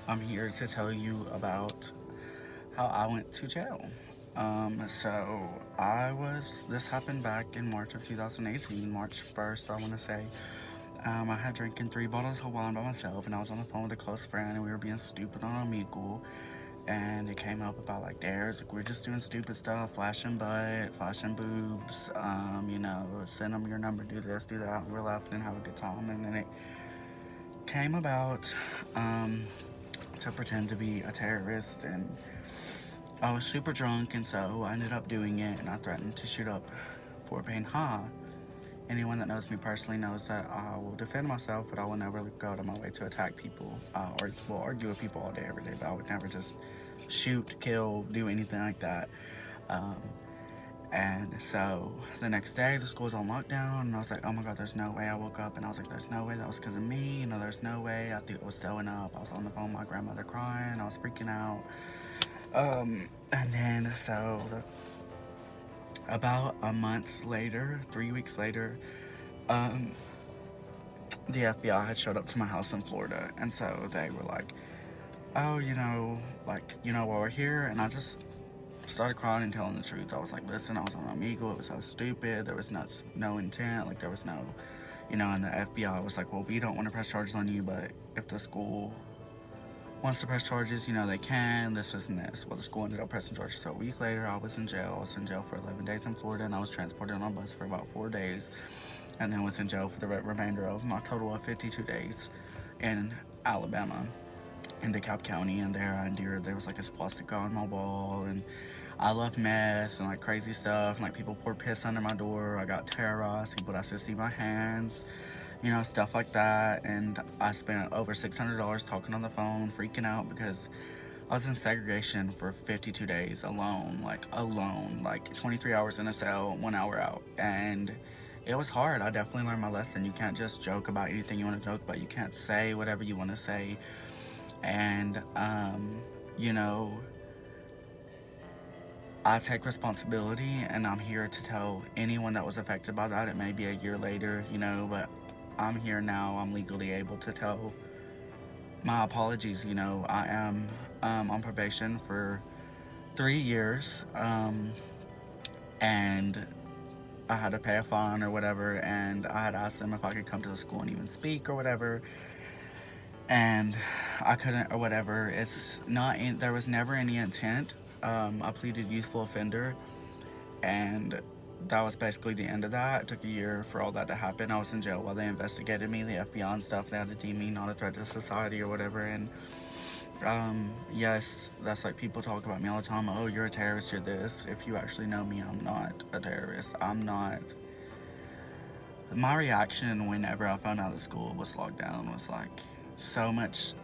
I'm here to tell you about how I went to jail. This happened back in March of 2018, March 1st, I want to say. I had drinking 3 bottles of wine by myself, and I was on the phone with a close friend, and we were being stupid on Omegle. And it came up about like dares, like we're just doing stupid stuff, flashing butt, flashing boobs, send them your number, do this, do that. We were laughing and having a good time, and then it came about to pretend to be a terrorist, and I was super drunk, and so I ended up doing it, and I threatened to shoot up Fort Payne High. Anyone that knows me personally knows that I will defend myself, but I will never go out of my way to attack people, or will argue with people all day, every day, but I would never just shoot, kill, do anything like that. Um, and so the next day, the school was on lockdown, and I was like, oh my god, there's no way. I woke up and I was like, there's no way that was because of me. There's no way. I think it was throwing up. I was on the phone with my grandmother crying. I was freaking out. And then, about a month later, 3 weeks later, um, the FBI had showed up to my house in Florida. And so they were like, oh, while we're here. And I just started crying and telling the truth. I was like, listen, I was on Omegle. It was so stupid. There was no intent. Like, there was no, and the FBI was like, well, we don't want to press charges on you, but if the school wants to press charges, they can, this, this, and this. Well, the school ended up pressing charges. So a week later, I was in jail. I was in jail for 11 days in Florida, and I was transported on a bus for about 4 days, and then was in jail for the remainder of my total of 52 days in Alabama, in DeKalb County. And there was like a swastika on my wall, and I love meth and like crazy stuff. And, like, people poured piss under my door. I got terrorized. People that to see my hands, stuff like that. And I spent over $600 talking on the phone, freaking out because I was in segregation for 52 days alone, like 23 hours in a cell, 1 hour out. And it was hard. I definitely learned my lesson. You can't just joke about anything you want to joke about. You can't say whatever you want to say. And, you know, I take responsibility, and I'm here to tell anyone that was affected by that. It may be a year later, but I'm here now. I'm legally able to tell my apologies. I am on probation for 3 years, and I had to pay a fine or whatever, and I had asked them if I could come to the school and even speak or whatever, and I couldn't or whatever. There was never any intent. I pleaded youthful offender, and that was basically the end of that. It took a year for all that to happen. I was in jail while they investigated me, the FBI and stuff. They had to deem me not a threat to society or whatever. And yes, that's like people talk about me all the time. Oh, you're a terrorist, you're this. If you actually know me, I'm not a terrorist. I'm not. My reaction whenever I found out the school was locked down was like so much,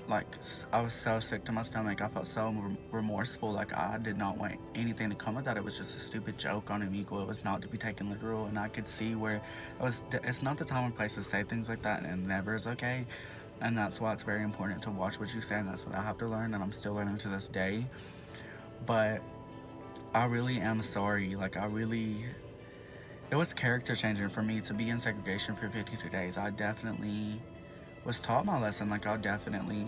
like, I was so sick to my stomach. I felt so remorseful. Like, I did not want anything to come of that. It was just a stupid joke on Omegle. It was not to be taken literal, and I could see where it's not the time and place to say things like that, and it never is okay. And that's why it's very important to watch what you say, and that's what I have to learn, and I'm still learning to this day. But I really am sorry. It was character changing for me to be in segregation for 52 days. I definitely was taught my lesson. Like, I definitely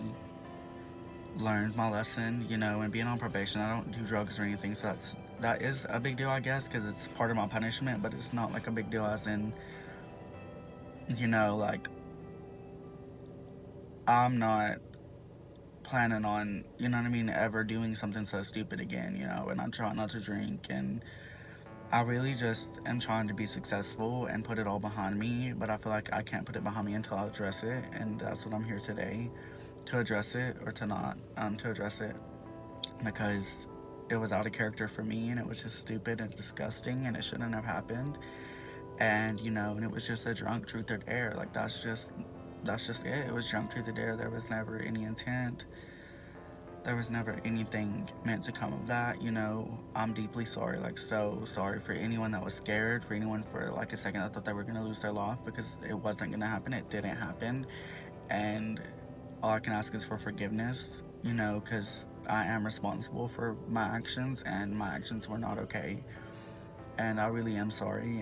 learned my lesson, and being on probation, I don't do drugs or anything, so that is a big deal, I guess, because it's part of my punishment, but it's not like a big deal as in, like, I'm not planning on, what I mean, ever doing something so stupid again, and I'm trying not to drink, and I really just am trying to be successful and put it all behind me, but I feel like I can't put it behind me until I address it, and that's what I'm here today, to address it, or to not, to address it, because it was out of character for me, and it was just stupid and disgusting, and it shouldn't have happened. And and it was just a drunk truth or dare. Like, that's just it. It was drunk truth or dare. There was never any intent. There was never anything meant to come of that. I'm deeply sorry, like, so sorry for anyone that was scared, for anyone for like a second that thought they were gonna lose their life, because it wasn't gonna happen. It didn't happen. And all I can ask is for forgiveness, because I am responsible for my actions, and my actions were not okay. And I really am sorry.